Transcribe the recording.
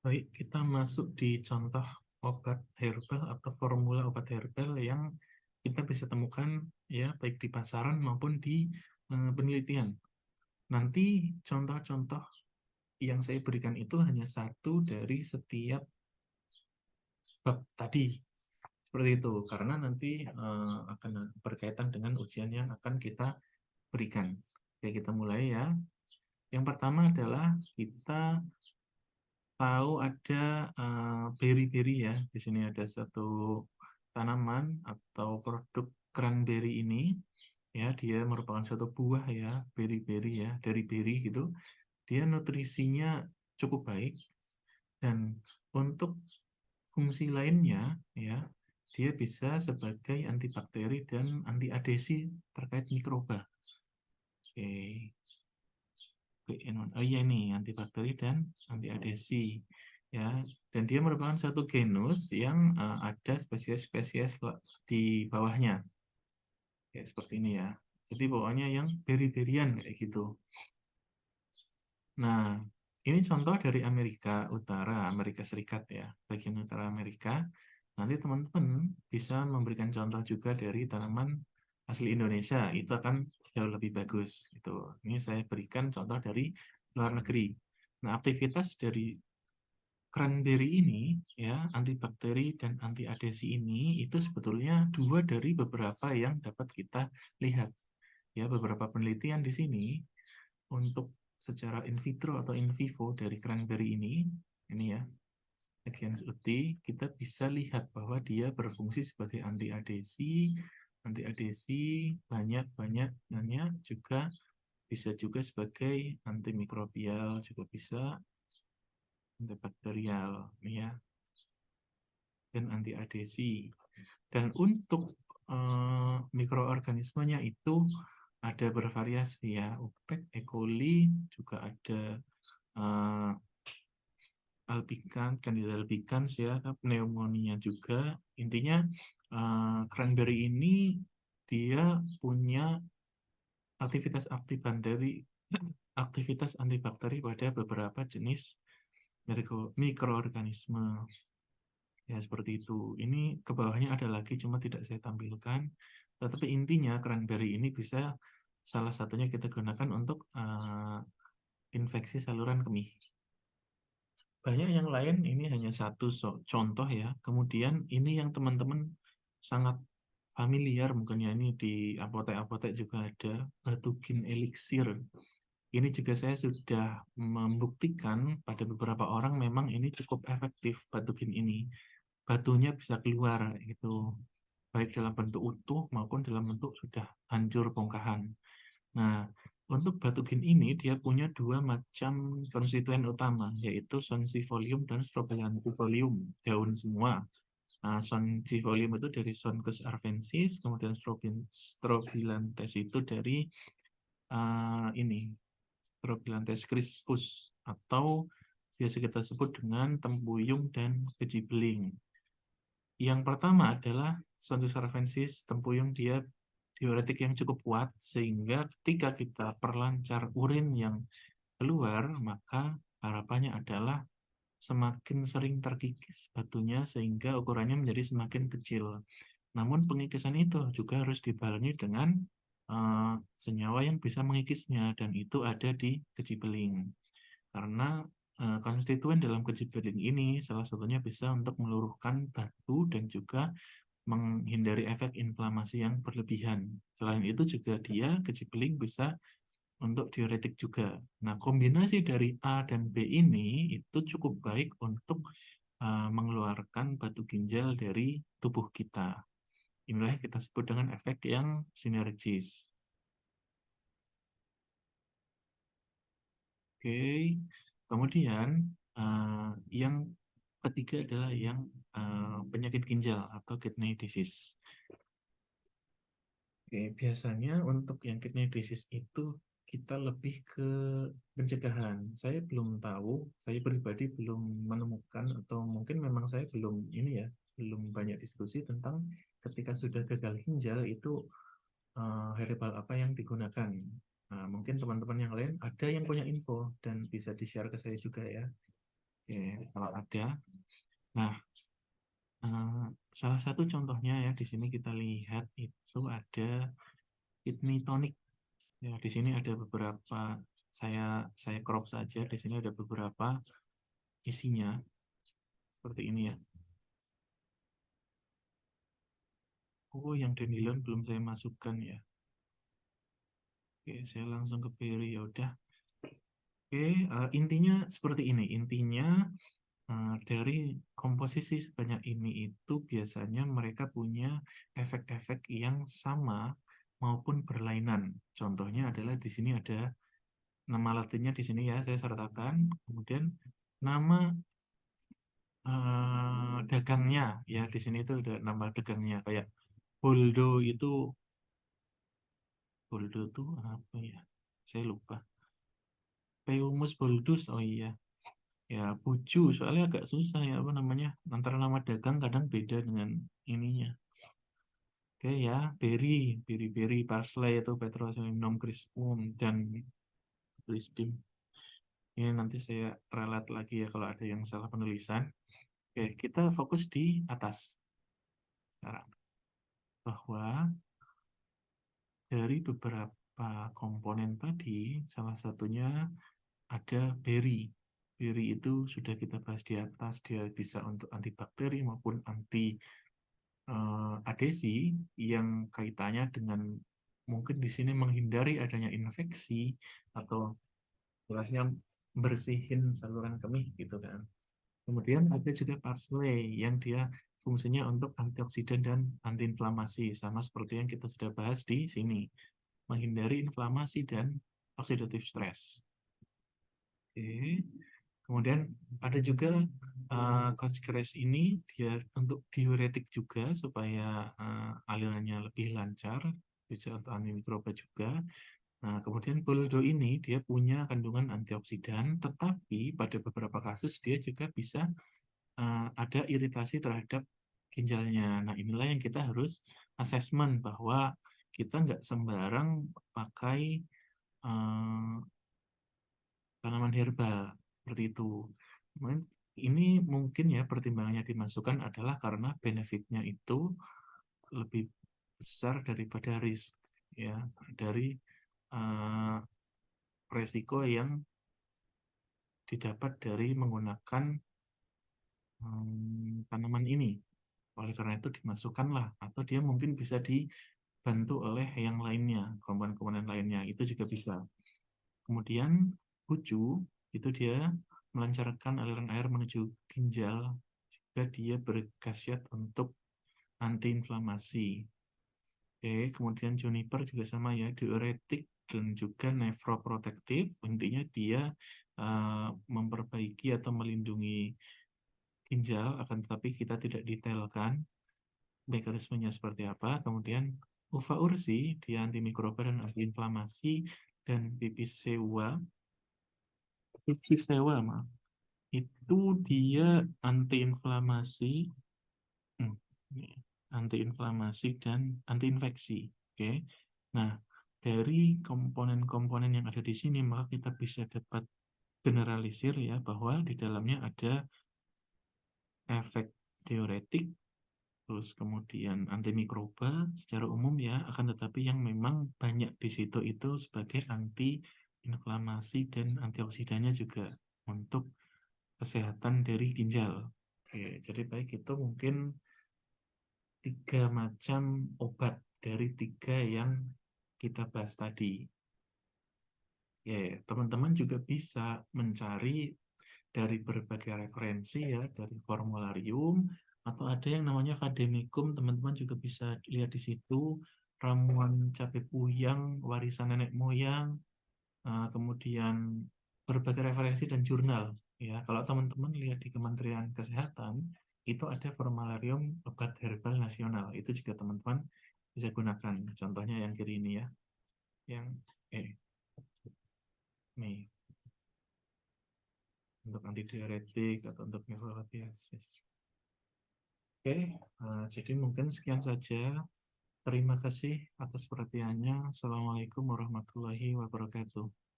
Baik, kita masuk di contoh obat herbal atau formula obat herbal yang kita bisa temukan ya baik di pasaran maupun di penelitian. Nanti contoh-contoh yang saya berikan itu hanya satu dari setiap bab tadi. Seperti itu, karena nanti akan berkaitan dengan ujian yang akan kita berikan. Oke, kita mulai ya. Yang pertama adalah kita tahu ada beri-beri ya. Di sini ada satu tanaman atau produk cranberry ini. Ya, dia merupakan suatu buah ya, beri-beri ya, dari beri gitu. Dia nutrisinya cukup baik dan untuk fungsi lainnya ya, dia bisa sebagai antibakteri dan antiadesi terkait mikroba. Oke. Oh iya nih, antibakteri dan antiadesi ya. Dan dia merupakan satu genus yang ada spesies-spesies di bawahnya. Ya, seperti ini ya. Jadi bawahnya yang beri-berian kayak gitu. Nah, ini contoh dari Amerika Utara, Amerika Serikat ya, bagian utara Amerika. Nanti teman-teman bisa memberikan contoh juga dari tanaman asli Indonesia, itu akan jauh lebih bagus. Gitu. Ini saya berikan contoh dari luar negeri. Nah, aktivitas dari cranberry ini, ya, antibakteri dan antiadesi ini, itu sebetulnya dua dari beberapa yang dapat kita lihat. Ya, beberapa penelitian di sini untuk secara in vitro atau in vivo dari cranberry ini ya, Aegianus uti, kita bisa lihat bahwa dia berfungsi sebagai antiadesi banyak juga bisa juga sebagai antimikrobial juga bisa antibakterial ya dan antiadesi. Dan untuk mikroorganismenya itu ada bervariasi ya, UPEC, E. coli, juga ada uh, Candida albicans ya, pneumonia juga. Intinya cranberry ini dia punya aktivitas antibakteri pada beberapa jenis mikroorganisme. Ya, seperti itu. Ini ke bawahnya ada lagi, cuma tidak saya tampilkan. Tetapi intinya cranberry ini bisa salah satunya kita gunakan untuk infeksi saluran kemih. Banyak yang lain, ini hanya satu contoh ya. Kemudian ini yang teman-teman sangat familiar, mungkin ya ini di apotek-apotek juga ada, Batugin Elixir. Ini juga saya sudah membuktikan pada beberapa orang memang ini cukup efektif Batugin ini. Batunya bisa keluar gitu, baik dalam bentuk utuh maupun dalam bentuk sudah hancur bongkahan. Nah, untuk Batugin ini dia punya dua macam konstituen utama, yaitu Sonzifolium dan Strobilanthifollium, daun semua. Nah, Sonzifolium itu dari Sonchus arvensis, kemudian Strobilanthes itu dari ini Strobilanthes crispus atau biasa kita sebut dengan tempuyung dan kejibeling. Yang pertama adalah Sonchus arvensis, tempuyung, dia diuretik yang cukup kuat sehingga ketika kita perlancar urin yang keluar, maka harapannya adalah semakin sering terkikis batunya sehingga ukurannya menjadi semakin kecil. Namun pengikisan itu juga harus dibarengi dengan senyawa yang bisa mengikisnya dan itu ada di kejibeling. Karena konstituen dalam kejibeling ini salah satunya bisa untuk meluruhkan batu dan juga menghindari efek inflamasi yang berlebihan. Selain itu juga dia kejibeling bisa untuk diuretik juga. Nah, kombinasi dari A dan B ini itu cukup baik untuk mengeluarkan batu ginjal dari tubuh kita. Inilah yang kita sebut dengan efek yang sinergis. Oke, kemudian yang ketiga adalah yang penyakit ginjal atau kidney disease. Oke, biasanya untuk yang kidney disease itu kita lebih ke pencegahan. Saya belum tahu, saya pribadi belum menemukan atau mungkin memang saya belum ini ya, belum banyak diskusi tentang ketika sudah gagal ginjal itu herbal apa yang digunakan. Nah, mungkin teman-teman yang lain ada yang punya info dan bisa di-share ke saya juga ya. Oke, kalau ada. Nah, salah satu contohnya ya di sini kita lihat itu ada kidney tonic. Ya, di sini ada beberapa, saya crop saja. Di sini ada beberapa isinya seperti ini ya. Oh, yang dandelion belum saya masukkan ya. Oke, saya langsung ke berry ya udah. Oke, intinya seperti ini. Intinya dari komposisi sebanyak ini itu biasanya mereka punya efek-efek yang sama maupun berlainan. Contohnya adalah di sini ada nama latinnya di sini ya, saya sertakan. Kemudian nama dagangnya ya, di sini itu ada nama dagangnya kayak Boldo itu. Boldo itu apa ya? Saya lupa. Peumus boldus, oh iya. Ya, Puju, soalnya agak susah ya, apa namanya, antara nama dagang kadang beda dengan ininya. Oke ya, berry, parsley itu Petroselinum crispum dan crispum. Ini nanti saya ralat lagi ya kalau ada yang salah penulisan. Oke, kita fokus di atas sekarang. Bahwa dari beberapa komponen tadi, salah satunya ada berry. Berry itu sudah kita bahas di atas, dia bisa untuk antibakteri maupun anti adesi yang kaitannya dengan mungkin di sini menghindari adanya infeksi atau istilahnya bersihin saluran kemih gitu kan. Kemudian ada juga parsley yang dia fungsinya untuk antioksidan dan antiinflamasi sama seperti yang kita sudah bahas di sini, menghindari inflamasi dan oxidative stress. Oke. Kemudian ada juga Couchgrass ini dia untuk diuretik juga supaya alirannya lebih lancar, bisa untuk antimikroba juga. Nah, kemudian Boldo ini dia punya kandungan antioksidan, tetapi pada beberapa kasus dia juga bisa ada iritasi terhadap ginjalnya. Nah, inilah yang kita harus asesmen bahwa kita nggak sembarang pakai eh, tanaman herbal seperti itu. Ini mungkin ya pertimbangannya dimasukkan adalah karena benefitnya itu lebih besar daripada risk ya, dari uh, resiko yang didapat dari menggunakan tanaman ini. Oleh karena itu dimasukkanlah, atau dia mungkin bisa dibantu oleh yang lainnya, komponen-komponen lainnya itu juga bisa. Kemudian Pucu itu dia melancarkan aliran air menuju ginjal jika dia berkhasiat untuk antiinflamasi. Oke, kemudian juniper juga sama ya, diuretik dan juga nefroprotektif. Intinya dia memperbaiki atau melindungi ginjal, akan tetapi kita tidak detailkan mekanismenya seperti apa. Kemudian uva ursi, dia antimikroba dan antiinflamasi, dan pipisewa, maaf, itu dia antiinflamasi, hmm, antiinflamasi dan antiinfeksi. Oke. Nah, dari komponen-komponen yang ada di sini, maka kita bisa dapat generalisir ya bahwa di dalamnya ada efek diuretik, terus kemudian antimikroba secara umum ya, akan tetapi yang memang banyak di situ itu sebagai anti inflamasi dan antioksidannya juga untuk kesehatan dari ginjal. Oke, jadi baik itu mungkin 3 macam obat dari 3 yang kita bahas tadi. Ya, teman-teman juga bisa mencari dari berbagai referensi ya, dari formularium, atau ada yang namanya vademecum, teman-teman juga bisa lihat di situ, ramuan cabai puyang, warisan nenek moyang, kemudian berbagai referensi dan jurnal. Ya, kalau teman-teman lihat di Kementerian Kesehatan, itu ada formularium obat herbal nasional. Itu juga teman-teman bisa gunakan. Contohnya yang kiri ini ya, yang nih untuk antidiuretik atau untuk nefrolitiasis. Oke, jadi mungkin sekian saja. Terima kasih atas perhatiannya. Assalamualaikum warahmatullahi wabarakatuh.